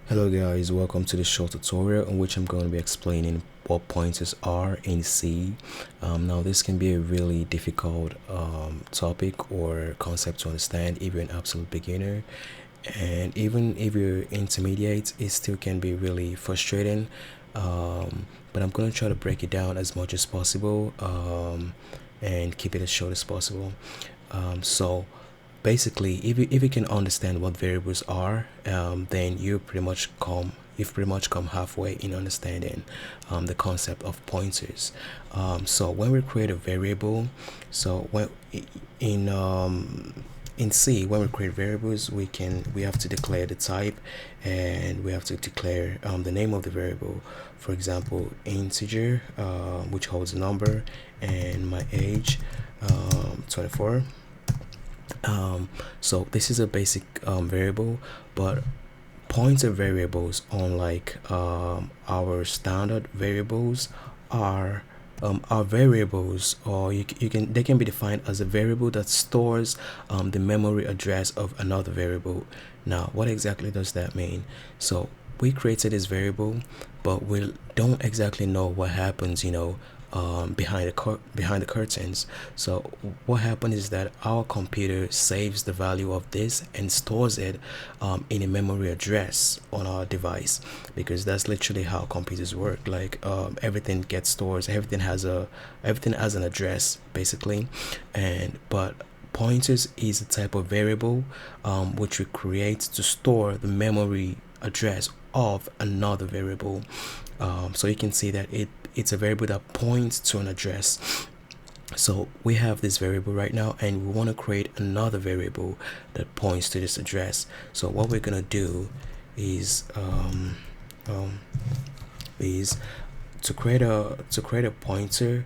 Hello guys, welcome to this short tutorial in which I'm going to be explaining what pointers are in C. Now this can be a really difficult topic or concept to understand if you're an absolute beginner, and even if you're intermediate it still can be really frustrating, but I'm going to try to break it down as much as possible and keep it as short as possible. So basically, if you can understand what variables are, then you've pretty much come halfway in understanding the concept of pointers. So when we create a variable, so when in C, when we create variables, we have to declare the type, and we have to declare the name of the variable. For example, integer, which holds a number, and my age, 24. So this is a basic variable, but pointer variables, unlike our standard variables, are variables, or they can be defined as a variable that stores the memory address of another variable. Now, what exactly does that mean? So we created this variable, but we don't exactly know what happens, behind the curtains. So what happens is that our computer saves the value of this and stores it in a memory address on our device, because that's literally how computers work. Like everything gets stored, everything has an address basically. But pointers is a type of variable which we create to store the memory address of another variable. So you can see that it's a variable that points to an address. So we have this variable right now, and we want to create another variable that points to this address. So what we're gonna do is to create a pointer.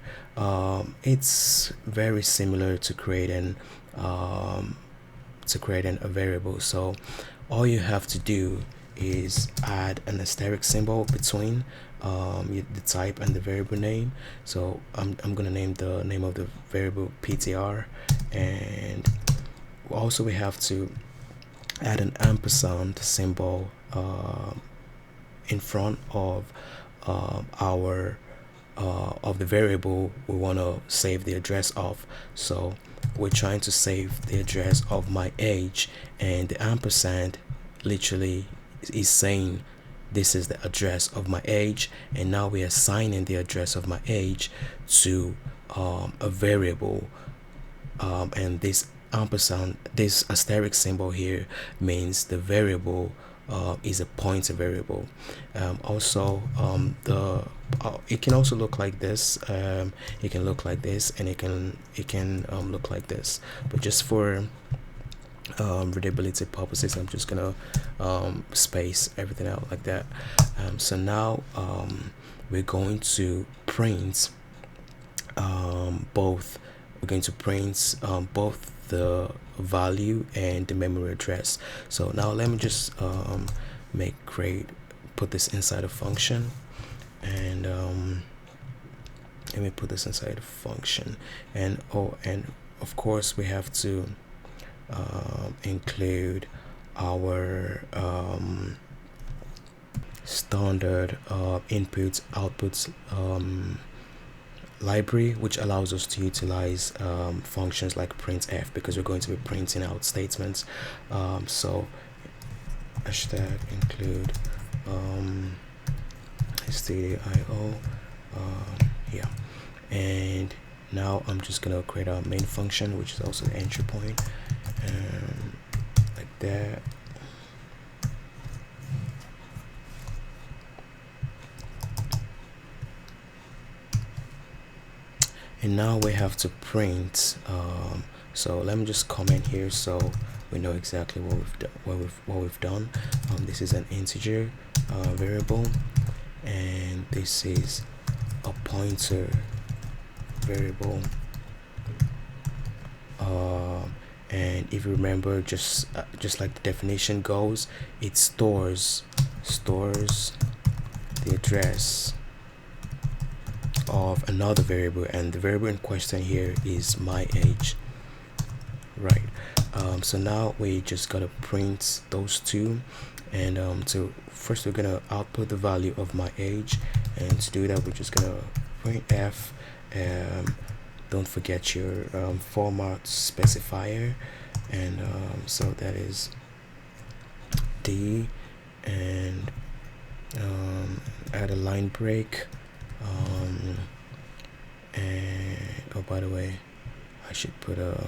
It's very similar to creating a variable. So all you have to do is add an asterisk symbol between the type and the variable name. So I'm gonna name the name of the variable PTR, and also we have to add an ampersand symbol in front of our of the variable we want to save the address of. So we're trying to save the address of my age, and the ampersand literally is saying this is the address of my age, and now we are assigning the address of my age to a variable, and this ampersand, this asterisk symbol here, means the variable is a pointer variable. It can also look like this. It can look like this, and it can look like this. But just for readability purposes, I'm just gonna space everything out like that. So now we're going to print both. We're going to print both the value and the memory address. So now let me just put this inside a function, and let me put this inside a function, and of course we have to include our standard inputs outputs library, which allows us to utilize functions like printf, because we're going to be printing out statements. So hashtag include stdio, yeah. And now I'm just gonna create our main function, which is also the entry point, like that. And now we have to print. So let me just comment here so we know exactly what we've done. This is an integer variable, and this is a pointer variable. And if you remember, just like the definition goes, it stores the address of another variable, and the variable in question here is my age, right? So now we just gotta print those two, And to first we're gonna output the value of my age, and to do that we're just gonna print f. Don't forget your format specifier, and so that is D, and add a line break, and oh, by the way, I should put a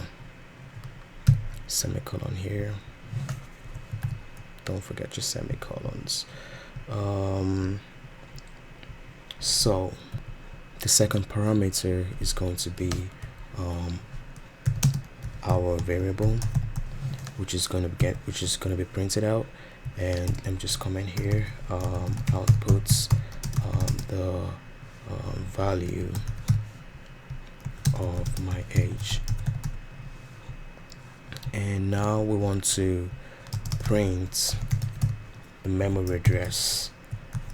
semicolon here. Don't forget your semicolons. So the second parameter is going to be our variable, which is going to be printed out. And let me just comment here, outputs the value of my age. And now we want to print the memory address.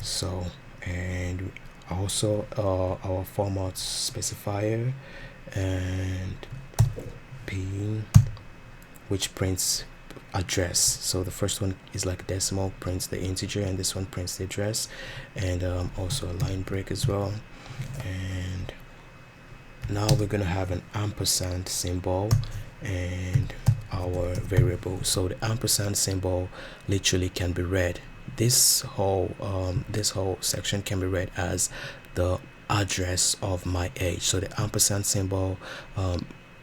So, and also our format specifier, and P, which prints address. So the first one is like decimal, prints the integer, and this one prints the address, and also a line break as well. And now we're gonna have an ampersand symbol and our variable. So the ampersand symbol literally can be read, this whole section can be read as the address of my age. So the ampersand symbol,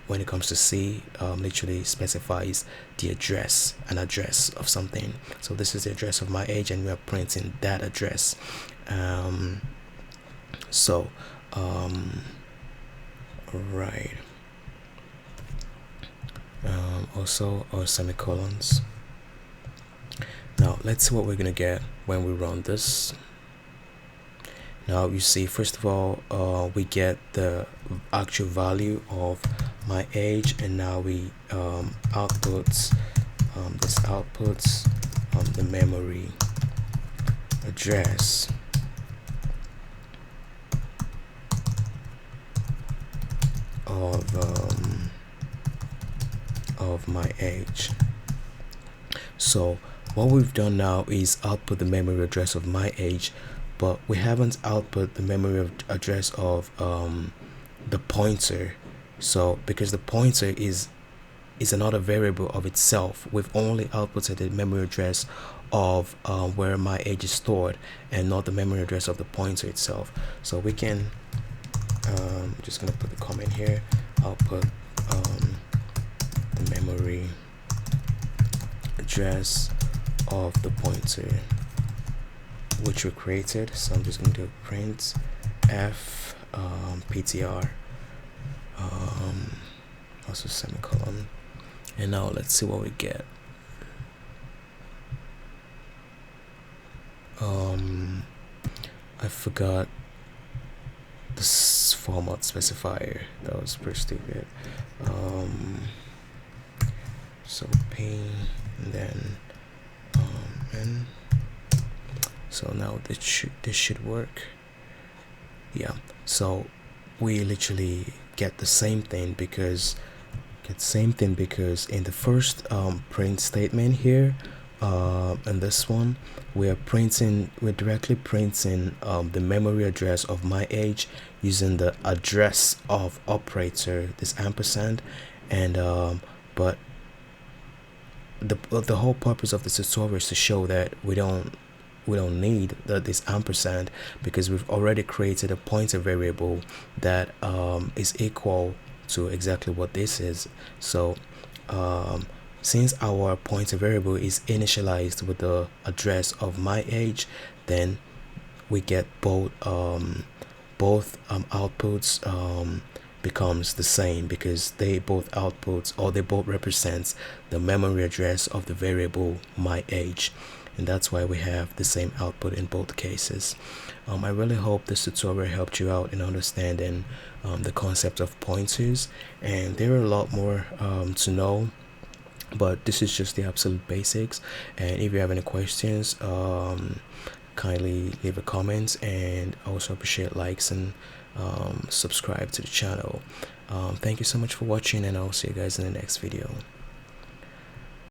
when it comes to C, literally specifies the address, an address of something. So this is the address of my age, and we are printing that address. Right. Also our semicolons. Now let's see what we're gonna get when we run this. Now you see, first of all, we get the actual value of my age, and now we outputs the memory address of my age. So what we've done now is output the memory address of my age, but we haven't output the memory address of the pointer. So because the pointer is another variable of itself, we've only outputted the memory address of where my age is stored, and not the memory address of the pointer itself. So we can just gonna put the comment here, output the memory address of the pointer which we created. So I'm just going to do print f ptr, also semicolon, and now let's see what we get. I forgot this format specifier, that was pretty stupid. So pain, and then and so now this should work. Yeah, so we literally get the same thing because in the first print statement here, and this one, we're directly printing the memory address of my age using the address of operator, this ampersand, and but the whole purpose of the tutorial is to show that we don't need this ampersand, because we've already created a pointer variable that is equal to exactly what this is. So since our pointer variable is initialized with the address of my age, then we get both outputs becomes the same, because they both outputs, or they both represents the memory address of the variable my age, and that's why we have the same output in both cases. I really hope this tutorial helped you out in understanding the concept of pointers, and there are a lot more to know, but this is just the absolute basics. And if you have any questions, kindly leave a comment, and also appreciate likes and subscribe to the channel. Thank you so much for watching, and I'll see you guys in the next video.